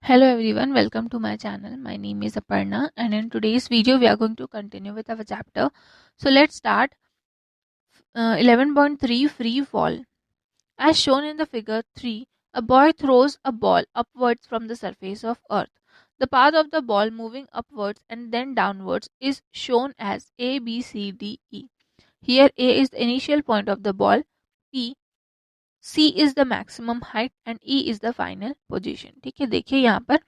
Hello everyone, welcome to my channel. My name is Aparna and in today's video we are going to continue with our chapter. So let's start 11.3 Free Fall. As shown in the figure 3, a boy throws a ball upwards from the surface of earth. The path of the ball moving upwards and then downwards is shown as A, B, C, D, E. Here A is the initial point of the ball, P, C is the maximum height and E is the final position. ठीक है, देखिए यहाँ पर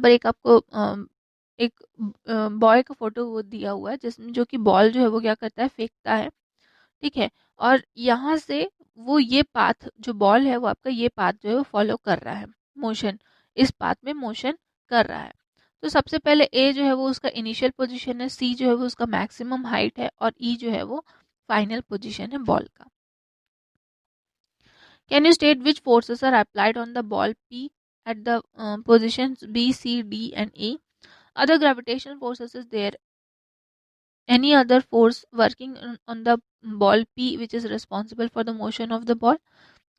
एक आपको एक boy का photo वो दिया हुआ है जिसमें जो कि बॉल जो है वो क्या करता है, फेंकता है। ठीक है, और यहाँ से वो ये पाथ जो बॉल है वो आपका ये पाथ जो है वो फॉलो कर रहा है, मोशन इस पाथ में मोशन कर रहा है। तो सबसे पहले ए जो है वो उसका इनिशियल पोजीशन है, सी जो है वो उसका मैक्सिमम हाइट है और ई जो है वो फाइनल पोजीशन है बॉल का। Can you state which forces are applied on the ball P at the positions B, C, D, and E? Other gravitational forces is there. Any other force working on the ball P which is responsible for the motion of the ball?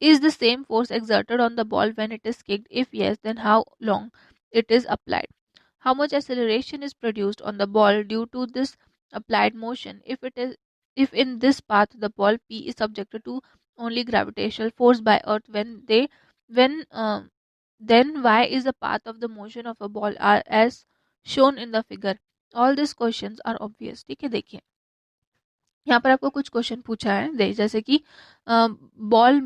Is the same force exerted on the ball when it is kicked? If yes, then how long it is applied? How much acceleration is produced on the ball due to this applied motion? If in this path the ball P is subjected to only gravitational force by earth when then why is the path of the motion of a ball are as shown in the figure? All these questions are obvious. ठीक है, देखिए यहाँ पर आपको कुछ question पूछा है जैसे कि बॉल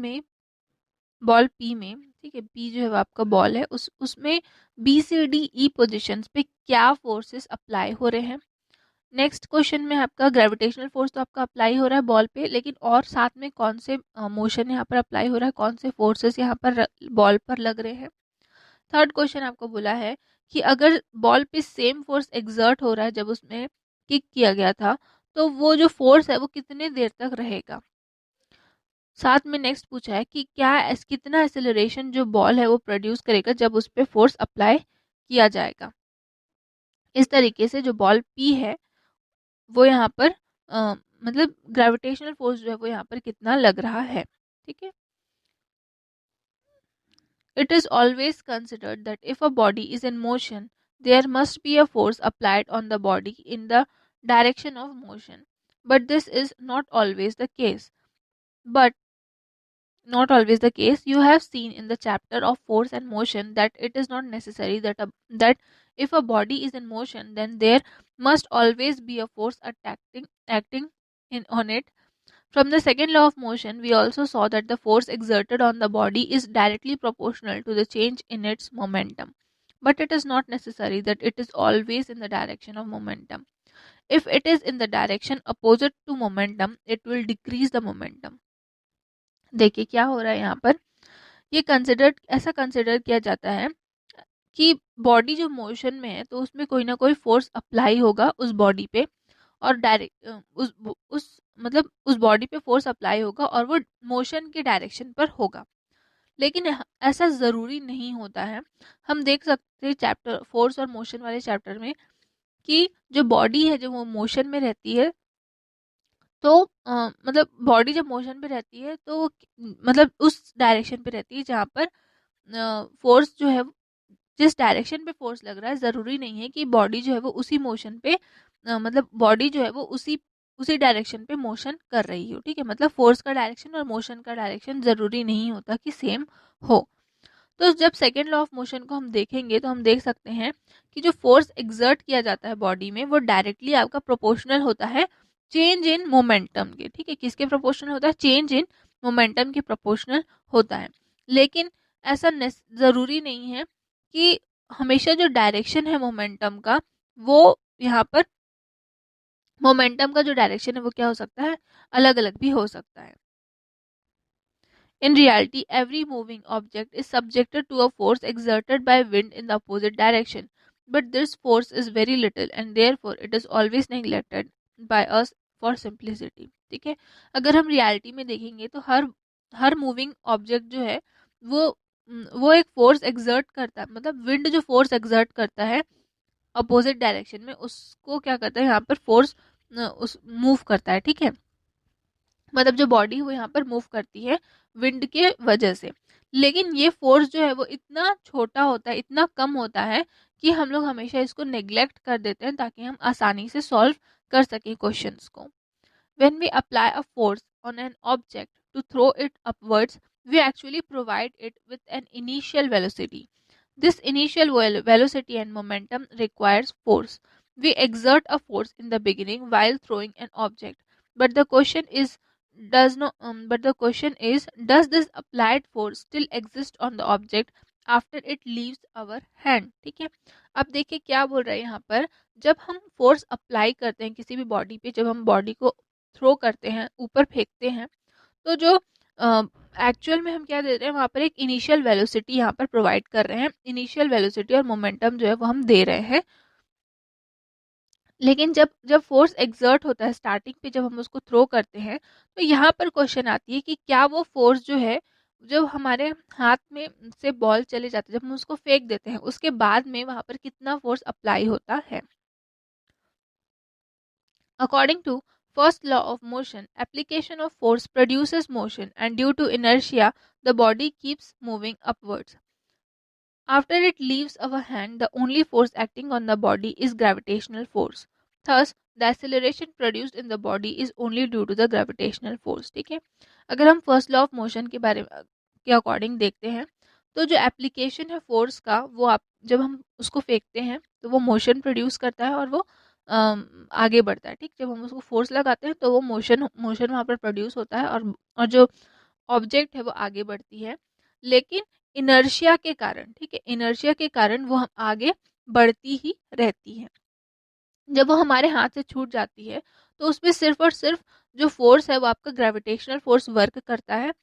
पी में, ठीक है, पी जो है वो आपका बॉल है, उसमें B C D E positions पे क्या फोर्सेस अप्लाई हो रहे हैं। नेक्स्ट क्वेश्चन में आपका ग्रेविटेशनल फोर्स तो आपका अप्लाई हो रहा है बॉल पे, लेकिन और साथ में कौन से मोशन यहाँ पर अप्लाई हो रहा है, कौन से फोर्सेस यहाँ पर बॉल पर लग रहे हैं। थर्ड क्वेश्चन आपको बोला है कि अगर बॉल पे सेम फोर्स एक्सर्ट हो रहा है जब उसमें किक किया गया था, तो वो जो फोर्स है वो कितने देर तक रहेगा। साथ में नेक्स्ट पूछा है कि कितना एक्सेलरेशन जो बॉल है वो प्रोड्यूस करेगा जब उस पर फोर्स अप्लाई किया जाएगा। इस तरीके से जो बॉल पी है वो यहाँ पर मतलब ग्रेविटेशनल फोर्स जो है वो यहाँ पर कितना लग रहा है। ठीक है, it is always considered that if a body is in motion, there must be a force applied on the body in the direction of motion. But this is not always the case. But not always the case. You have seen in the chapter of force and motion that it is not necessary that if a body is in motion, then there must always be a force acting on it. From the second law of motion, we also saw that the force exerted on the body is directly proportional to the change in its momentum. But it is not necessary that it is always in the direction of momentum. If it is in the direction opposite to momentum, it will decrease the momentum. देखिए क्या हो रहा है यहाँ पर, ये ऐसा consider किया जाता है कि बॉडी जो मोशन में है तो उसमें कोई ना कोई फोर्स अप्लाई होगा उस बॉडी पे, और डायरेक्ट उस मतलब उस बॉडी पे फोर्स अप्लाई होगा और वो मोशन के डायरेक्शन पर होगा। लेकिन ऐसा ज़रूरी नहीं होता है। हम देख सकते हैं चैप्टर फोर्स और मोशन वाले चैप्टर में कि जो बॉडी है जो वो मोशन में रहती है, तो मतलब बॉडी जब मोशन पे रहती है तो मतलब उस डायरेक्शन पे रहती है जहाँ पर फोर्स जो है, जिस डायरेक्शन पे फोर्स लग रहा है ज़रूरी नहीं है कि बॉडी जो है वो उसी मोशन पे मतलब बॉडी जो है वो उसी डायरेक्शन पे मोशन कर रही हो। ठीक है, मतलब फोर्स का डायरेक्शन और मोशन का डायरेक्शन ज़रूरी नहीं होता कि सेम हो। तो जब सेकेंड लॉ ऑफ मोशन को हम देखेंगे तो हम देख सकते हैं कि जो फोर्स एक्सर्ट किया जाता है बॉडी में वो डायरेक्टली आपका प्रोपोर्शनल होता है चेंज इन मोमेंटम के। ठीक है, किसके प्रोपोर्शनल होता है, चेंज इन मोमेंटम के प्रोपोर्शनल होता है। लेकिन ऐसा ज़रूरी नहीं है कि हमेशा जो डायरेक्शन है मोमेंटम का वो यहाँ पर मोमेंटम का जो डायरेक्शन है वो क्या हो सकता है, अलग अलग भी हो सकता है। In reality, every moving object is subjected to a force exerted by wind in the opposite direction. But this force is very little and therefore it is always neglected by us for simplicity. ठीक है, अगर हम reality में देखेंगे तो हर moving object जो है वो एक फोर्स एक्सर्ट करता है, मतलब विंड जो फोर्स एक्सर्ट करता है अपोजिट डायरेक्शन में उसको क्या करता है यहाँ पर फोर्स उस मूव करता है। ठीक है, मतलब जो बॉडी वो यहाँ पर मूव करती है विंड के वजह से। लेकिन ये फोर्स जो है वो इतना छोटा होता है, इतना कम होता है कि हम लोग हमेशा इसको नेग्लेक्ट कर देते हैं ताकि हम आसानी से सॉल्व कर सकें क्वेश्चंस को। When we apply a force on an object to throw it upwards, we actually provide it with an initial velocity. This initial velocity and momentum requires force. We exert a force in the beginning while throwing an object. But the question is does this applied force still exist on the object after it leaves our hand? ठीक है, अब देखिए क्या बोल रहे हैं यहाँ पर। जब हम फोर्स अप्लाई करते हैं किसी भी बॉडी पे, जब हम बॉडी को थ्रो करते हैं, ऊपर फेंकते हैं, तो जो एक्चुअल में हम क्या दे रहे हैं वहाँ पर एक इनिशियल वेलोसिटी यहाँ पर प्रोवाइड कर रहे हैं। इनिशियल वेलोसिटी और मोमेंटम जो है वो हम दे रहे हैं। लेकिन जब जब फोर्स एक्सर्ट होता है स्टार्टिंग पे, जब हम उसको थ्रो करते हैं, तो यहाँ पर क्वेश्चन आती है कि क्या वो फोर्स जो है, जब हमारे हाथ में से बॉल चले जाते हैं, जब हम उसको फेंक देते हैं, उसके बाद में वहाँ पर कितना फोर्स अप्लाई होता है। According to first law of motion, application of force produces motion, and due to inertia, the body keeps moving upwards. After it leaves our hand, the only force acting on the body is gravitational force. Thus, the acceleration produced in the body is only due to the gravitational force. ठीक है, अगर हम first law of motion के बारे में के according देखते हैं, तो जो एप्लीकेशन है फोर्स का, वो आप जब हम उसको फेंकते हैं तो वो मोशन प्रोड्यूस करता है और वो आगे बढ़ता है। ठीक, जब हम उसको फोर्स लगाते हैं तो वो मोशन मोशन वहाँ पर प्रोड्यूस होता है और जो ऑब्जेक्ट है वो आगे बढ़ती है। लेकिन इनर्शिया के कारण, ठीक है, इनर्शिया के कारण वो हम आगे बढ़ती ही रहती है। जब वो हमारे हाथ से छूट जाती है तो उसमें सिर्फ और सिर्फ जो फोर्स है वो आपका ग्रेविटेशनल फोर्स वर्क करता है,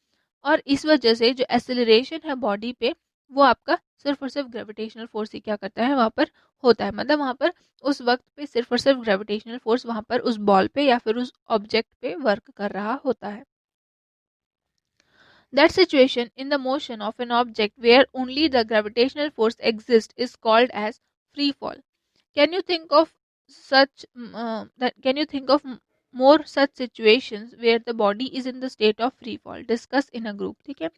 और इस वजह से जो एसिलरेशन है बॉडी पे, वो आपका सिर्फ और सिर्फ ग्रेविटेशनल फोर्स ही क्या करता है वहाँ पर होता है। मतलब वहाँ पर उस वक्त पे सिर्फ और सिर्फ ग्रेविटेशनल फोर्स वहाँ पर उस बॉल पे या फिर उस ऑब्जेक्ट पे वर्क कर रहा होता है। That situation in the motion of an object where only the gravitational force exists is called as free fall. Can you think of more such situations where the body is in the state of free fall? Discuss in a group. ठीक है,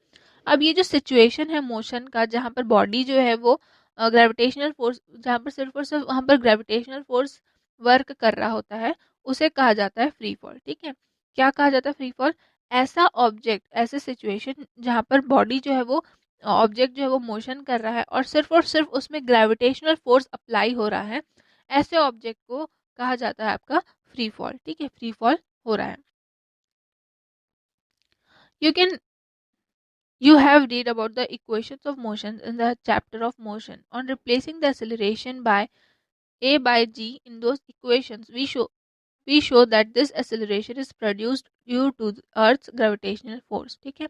अब ये जो situation है motion का, जहाँ पर body जो है वो ग्रेविटेशनल फोर्स, जहाँ पर सिर्फ और सिर्फ वहाँ पर ग्रेविटेशनल फोर्स वर्क कर रहा होता है, उसे कहा जाता है फ्री फॉल। ठीक है, क्या कहा जाता है फ्री फॉल? ऐसा ऑब्जेक्ट, ऐसे सिचुएशन जहाँ पर बॉडी जो है वो ऑब्जेक्ट जो है वो मोशन कर रहा है और सिर्फ उसमें ग्रेविटेशनल फोर्स अप्लाई हो रहा है, ऐसे ऑब्जेक्ट को कहा जाता है आपका फ्री फॉल। ठीक है, फ्री फॉल हो रहा है। You have read about the equations of motion in the chapter of motion. On replacing the acceleration by a by g in those equations, we show that this acceleration is produced due to the Earth's gravitational force. ठीक है,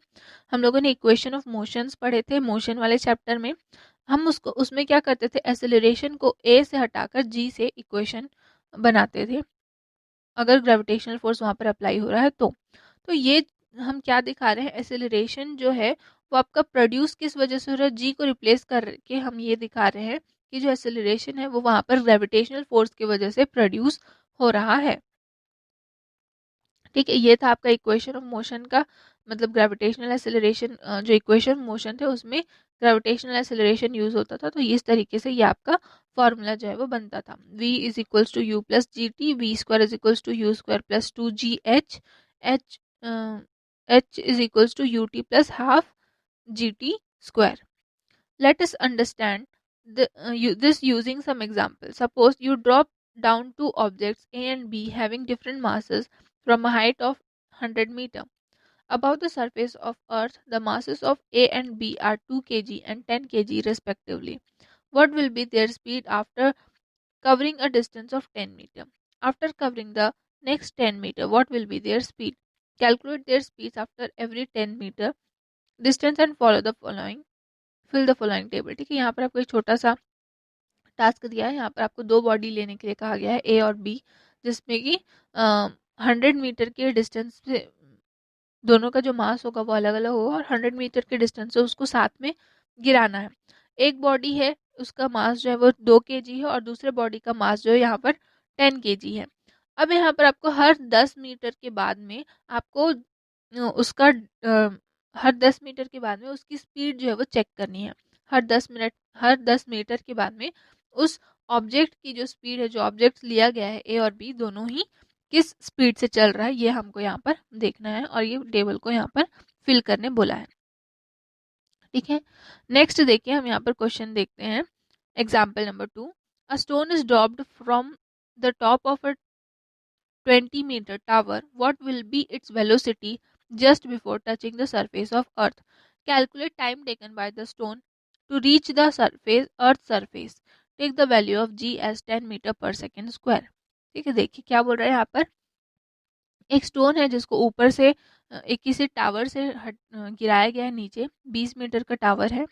हम लोगों ने equation of motions पढ़े थे motion वाले chapter में। हम उसको उसमें क्या करते थे, एसिलरेशन को a से हटाकर g से इक्वेशन बनाते थे, अगर ग्रेविटेशनल फोर्स वहाँ पर अप्लाई हो रहा है तो ये हम क्या दिखा रहे हैं, एसिलरेशन जो है वो आपका प्रोड्यूस किस वजह से हो रहा है, जी को रिप्लेस करके हम ये दिखा रहे हैं कि जो एसिलरेशन है वो वहाँ पर ग्रेविटेशनल फोर्स की वजह से प्रोड्यूस हो रहा है। ठीक है, ये था आपका इक्वेशन ऑफ मोशन का मतलब ग्रेविटेशनल एसिलरेशन, जो इक्वेशन मोशन थे उसमें ग्रेविटेशनल एसिलरेशन यूज होता था। तो इस तरीके से ये आपका फॉर्मूला जो है वो बनता था, v is equals to U plus G T, V square is equals to U square plus two G H, H h is equals to ut plus half gt square. Let us understand this using some examples. Suppose you drop down two objects A and B having different masses from a height of 100 meter. Above the surface of Earth, the masses of A and B are 2 kg and 10 kg respectively. What will be their speed after covering a distance of 10 meter? After covering the next 10 meter, what will be their speed? Calculate their speeds after every 10 meter distance and follow the following. Fill the following table. ठीक है, यहाँ पर आपको एक छोटा सा task दिया है। यहाँ पर आपको दो बॉडी लेने के लिए कहा गया है, ए और बी, जिसमें कि 100 मीटर के डिस्टेंस से दोनों का जो मास होगा वो अलग अलग होगा और 100 मीटर के डिस्टेंस से उसको साथ में गिराना है। एक बॉडी है, उसका मास जो है वो 2 kg है और दूसरे बॉडी का मास जो है यहाँ पर 10 kg है। अब यहाँ पर आपको हर 10 मीटर के बाद में आपको उसका हर 10 मीटर के बाद में उसकी स्पीड जो है वो चेक करनी है। हर 10 मीटर के बाद में उस ऑब्जेक्ट की जो स्पीड है, जो ऑब्जेक्ट लिया गया है ए और बी दोनों ही किस स्पीड से चल रहा है, ये हमको यहाँ पर देखना है और ये टेबल को यहाँ पर फिल करने बोला है। ठीक है, नेक्स्ट देखिए हम यहाँ पर क्वेश्चन देखते हैं। Example number 2, a stone is dropped from the top of a 20-meter tower. What will be its velocity just before touching the surface of Earth? Calculate time taken by the stone to reach the Earth's surface. Take the value of g as 10 meter per second square. ठीक है, देखिए क्या बोल रहा है यहाँ पर। एक स्टोन है जिसको ऊपर से एक किसी टावर से गिराया गया है नीचे, 20 मीटर का टावर है,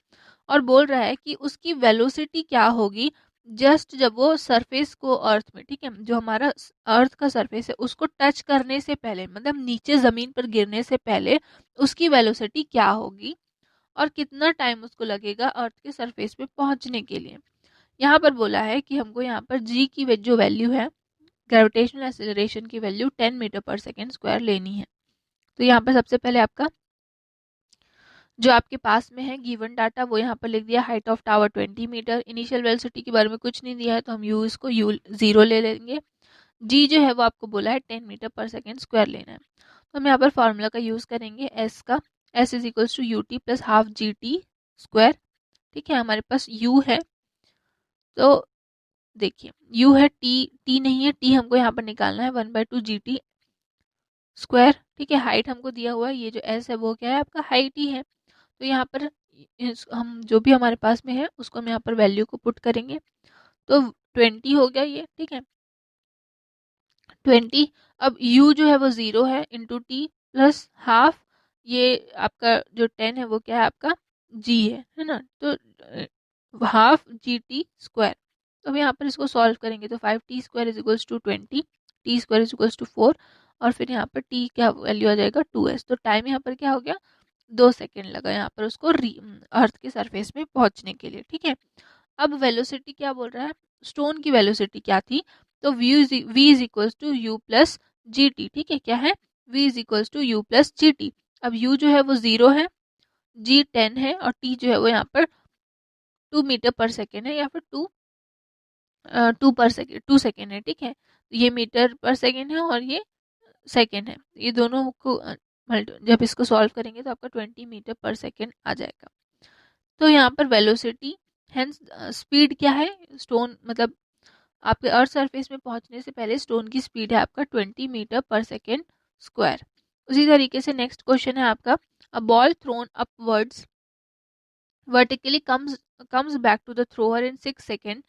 और बोल रहा है कि उसकी वेलोसिटी क्या होगी जस्ट जब वो सरफेस को अर्थ में, ठीक है, जो हमारा अर्थ का सरफेस है उसको टच करने से पहले, मतलब नीचे ज़मीन पर गिरने से पहले उसकी वेलोसिटी क्या होगी और कितना टाइम उसको लगेगा अर्थ के सरफेस पे पहुंचने के लिए। यहाँ पर बोला है कि हमको यहाँ पर जी की जो वैल्यू है, ग्रेविटेशनल एक्सेलरेशन की वैल्यू 10 मीटर पर सेकेंड स्क्वायर लेनी है। तो यहाँ पर सबसे पहले आपका जो आपके पास में है गिवन डाटा वो यहाँ पर लिख दिया, height of tower 20 metre, initial velocity के बारे में कुछ नहीं दिया है तो हम यू इसको यू 0 ले लेंगे। जी जो है वो आपको बोला है 10 मीटर पर सेकेंड स्क्वायर लेना है। तो हम यहाँ पर फॉर्मूला का यूज़ करेंगे एस का, S is equals to U T plus half G T square. ठीक है, हमारे पास यू है तो देखिए यू है, टी नहीं है, टी हमको यहाँ पर निकालना है 1/2 जी टी स्क्वायर। ठीक है, हाइट हमको दिया हुआ है, ये जो एस है वो क्या है आपका हाइट ही है। तो यहाँ पर हम जो भी हमारे पास में है उसको हम यहाँ पर वैल्यू को पुट करेंगे तो 20 हो गया ये। ठीक है, 20, अब u जो है वो 0 है इंटू टी प्लस हाफ, ये आपका जो 10 है वो क्या है आपका g है ना, तो हाफ जी टी स्क्वायर। तो अब यहाँ पर इसको सॉल्व करेंगे तो 5t square is equals to 20, T square is equals to 4, और फिर यहाँ पर t क्या वैल्यू आ जाएगा 2s। तो टाइम यहाँ पर क्या हो गया 2 सेकेंड लगा यहाँ पर उसको अर्थ के सरफेस में पहुंचने के लिए। ठीक है, अब वेलोसिटी क्या बोल रहा है, स्टोन की वेलोसिटी क्या थी, तो v is equals to U plus G T. ठीक है, क्या है v is equals to U plus G T. अब u जो है वो 0 है, g 10 है और t जो है वो यहाँ पर 2 मीटर पर सेकेंड है या फिर 2 सेकेंड है। ठीक है, ये मीटर पर सेकेंड है और ये सेकेंड है, ये दोनों को जब इसको सॉल्व करेंगे तो आपका 20 मीटर पर सेकेंड आ जाएगा। तो यहाँ पर वेलोसिटी हेंस स्पीड क्या है, स्टोन मतलब आपके अर्थ सरफेस में पहुंचने से पहले स्टोन की स्पीड है आपका 20 मीटर पर सेकेंड स्क्वायर। उसी तरीके से नेक्स्ट क्वेश्चन है आपका, a ball throne upwards vertically comes back to the thrower in 6 seconds.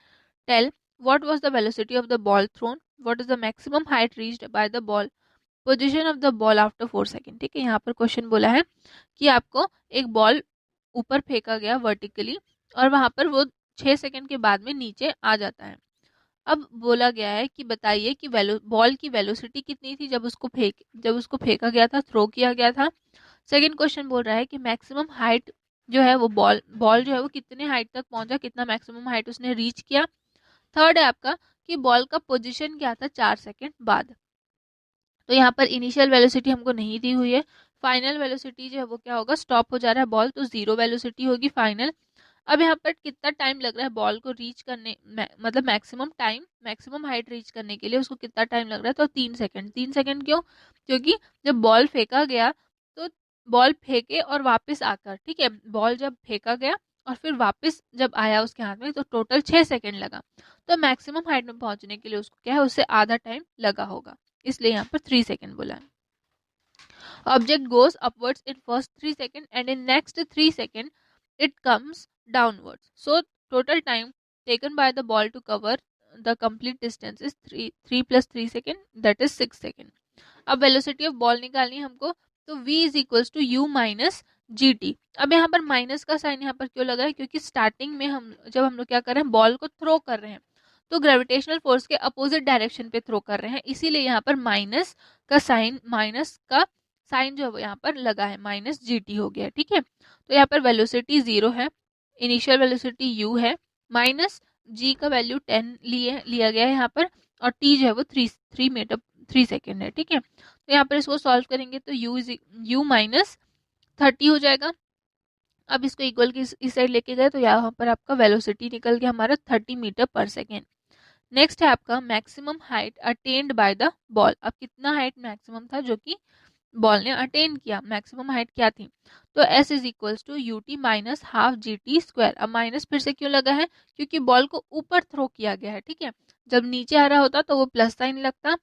Tell what was the velocity of the ball thrown, what is the maximum height reached by the ball, position of the ball after 4 second. ठीक है, यहाँ पर question बोला है कि आपको एक ball ऊपर फेंका गया वर्टिकली और वहां पर वो 6 सेकेंड के बाद में नीचे आ जाता है। अब बोला गया है कि बताइए कि बॉल की वेलोसिटी कितनी थी जब उसको फेंका गया था, थ्रो किया गया था। सेकेंड क्वेश्चन बोल रहा है कि मैक्सिमम हाइट जो है वो बॉल जो है वो कितने हाइट तक पहुंचा, कितना मैक्सिमम हाइट उसने रीच किया। थर्ड है आपका कि बॉल का पोजीशन क्या था 4 सेकेंड बाद। तो यहाँ पर इनिशियल वेलोसिटी हमको नहीं दी हुई है, फाइनल वेलोसिटी जो है वो क्या होगा, स्टॉप हो जा रहा है बॉल तो 0 वेलोसिटी होगी फाइनल। अब यहाँ पर कितना टाइम लग रहा है बॉल को रीच करने मतलब मैक्सिमम हाइट रीच करने के लिए उसको कितना टाइम लग रहा है, तो 3 सेकेंड। 3 सेकेंड क्यों, क्योंकि जब बॉल फेंका गया तो बॉल फेंके और वापस आकर, ठीक है, बॉल जब फेंका गया और फिर वापस जब आया उसके हाथ में तो टोटल 6 सेकेंड लगा। तो मैक्सिमम हाइट में पहुंचने के लिए उसको क्या है, उससे आधा टाइम लगा होगा, इसलिए यहाँ पर 3 सेकेंड बोला है। Object goes upwards in first 3 seconds and in next 3 seconds it comes downwards. So total time taken by the ball to cover the complete distance is 3 plus 3 second, that is 6 second. अब velocity of ball निकालनी है हमको, तो v is equals to U minus G T. अब यहाँ पर minus का sign यहाँ पर क्यों लगा है, क्योंकि स्टार्टिंग में जब हम लोग क्या कर रहे हैं बॉल को थ्रो कर रहे हैं तो ग्रेविटेशनल फोर्स के अपोजिट डायरेक्शन पे थ्रो कर रहे हैं, इसीलिए यहाँ पर माइनस का साइन जो है यहाँ पर लगा है, माइनस जी टी हो गया। ठीक है, तो यहाँ पर वेलोसिटी 0 है, इनिशियल वेलोसिटी u है, माइनस g का वैल्यू 10 लिया गया है यहाँ पर, और t जो है वो 3 मीटर 3 सेकेंड है। ठीक है, तो यहाँ पर इसको सॉल्व करेंगे तो u माइनस 30 हो जाएगा। अब इसको इक्वल की इस साइड लेके गए तो यहाँ पर आपका वेलोसिटी निकल गया हमारा 30 मीटर पर सेकेंड। नेक्स्ट है आपका maximum height attend by the ball. अब कितना हाइट मैक्सिमम था जो कि बॉल ने अटेन किया, मैक्सिमम हाइट क्या थी, तो s is equals to U T minus half G T square. अब माइनस फिर से क्यों लगा है, क्योंकि बॉल को ऊपर थ्रो किया गया है, ठीक है। जब नीचे आ रहा होता तो वो प्लस साइन लगता,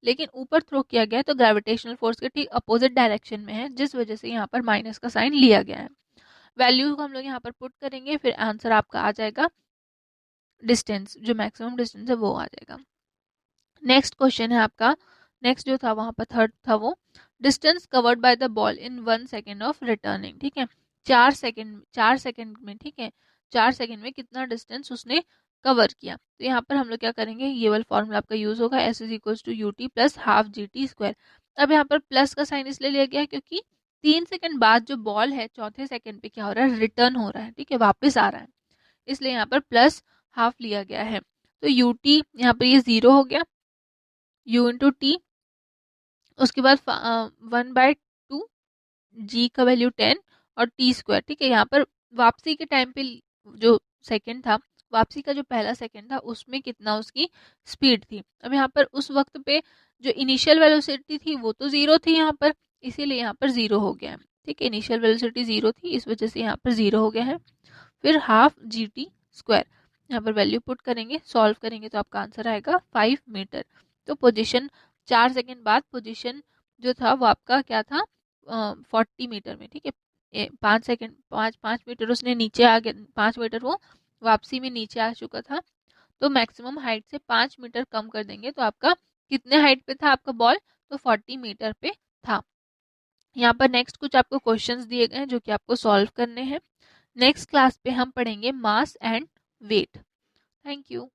लेकिन ऊपर थ्रो किया गया है तो ग्रेविटेशनल फोर्स के ठीक अपोजिट डायरेक्शन में है, जिस वजह से यहाँ पर माइनस का साइन लिया गया है। वैल्यू को हम लोग यहाँ पर पुट करेंगे, फिर आंसर आपका आ जाएगा डिस्टेंस, जो मैक्सिमम डिस्टेंस है वो आ जाएगा। नेक्स्ट क्वेश्चन है आपका, नेक्स्ट जो था वहां पर थर्ड था वो, distance covered by the ball in 1 second of returning, ठीक है। 4 सेकेंड में, ठीक है, 4 सेकेंड में कितना डिस्टेंस उसने कवर किया। तो यहाँ पर हम लोग क्या करेंगे, ये वाला फॉर्मूला आपका यूज होगा, S is equal to U T plus half G T square. अब यहाँ पर प्लस का साइन इसलिए लिया गया है क्योंकि 3 सेकेंड बाद जो बॉल है चौथे सेकेंड पे क्या हो रहा है, रिटर्न हो रहा है, ठीक है, वापस आ रहा है, इसलिए यहाँ पर प्लस हाफ लिया गया है। तो यू टी यहाँ पर ये 0 हो गया, u इंटू टी, उसके बाद 1/2 जी का वैल्यू 10 और टी स्क्वायर, ठीक है। यहाँ पर वापसी के टाइम पे जो सेकंड था, वापसी का जो पहला सेकंड था उसमें कितना उसकी स्पीड थी। अब यहाँ पर उस वक्त पे जो इनिशियल वेलोसिटी थी वो तो 0 थी यहाँ पर, इसीलिए यहाँ पर 0 हो गया है, ठीक है। इनिशियल वेलोसिटी 0 थी, इस वजह से यहाँ पर 0 हो गया है। फिर हाफ जी टी स्क्वायर, यहाँ पर वैल्यू पुट करेंगे, सॉल्व करेंगे तो आपका आंसर आएगा 5 मीटर। तो पोजीशन 4 सेकेंड बाद पोजीशन जो था वो आपका क्या था, 40 मीटर में, ठीक है। 5 सेकेंड, 5 मीटर उसने नीचे आ गया, 5 मीटर वो वापसी में नीचे आ चुका था। तो मैक्सिमम हाइट से 5 मीटर कम कर देंगे तो आपका कितने हाइट पे था आपका बॉल, तो 40 मीटर पे था। यहाँ पर नेक्स्ट कुछ आपको क्वेश्चंस दिए गए हैं जो कि आपको सॉल्व करने हैं। नेक्स्ट क्लास पे हम पढ़ेंगे mass and weight. Thank you.